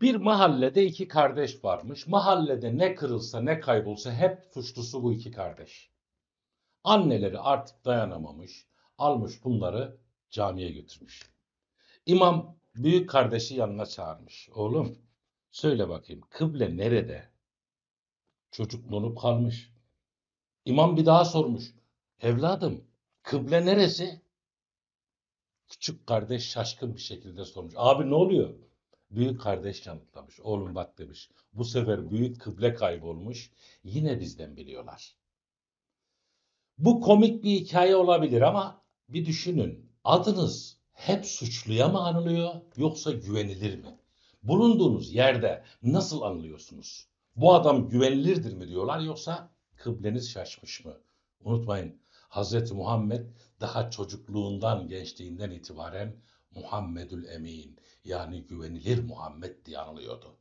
Bir mahallede iki kardeş varmış. Mahallede ne kırılsa ne kaybolsa hep suçlusu bu iki kardeş. Anneleri artık dayanamamış, almış bunları camiye götürmüş. İmam büyük kardeşi yanına çağırmış. Oğlum söyle bakayım kıble nerede? Çocuk donup kalmış. İmam bir daha sormuş. Evladım kıble neresi? Küçük kardeş şaşkın bir şekilde sormuş. Abi ne oluyor? Büyük kardeş yanıtlamış. Oğlum bak demiş. Bu sefer büyük kıble kaybolmuş. Yine bizden biliyorlar. Bu komik bir hikaye olabilir ama bir düşünün. Adınız hep suçluya mı anılıyor yoksa güvenilir mi? Bulunduğunuz yerde nasıl anılıyorsunuz? Bu adam güvenilirdir mi diyorlar yoksa kıbleniz şaşmış mı? Unutmayın Hazreti Muhammed daha çocukluğundan gençliğinden itibaren Muhammedül Emin yani güvenilir Muhammed diye anılıyordu.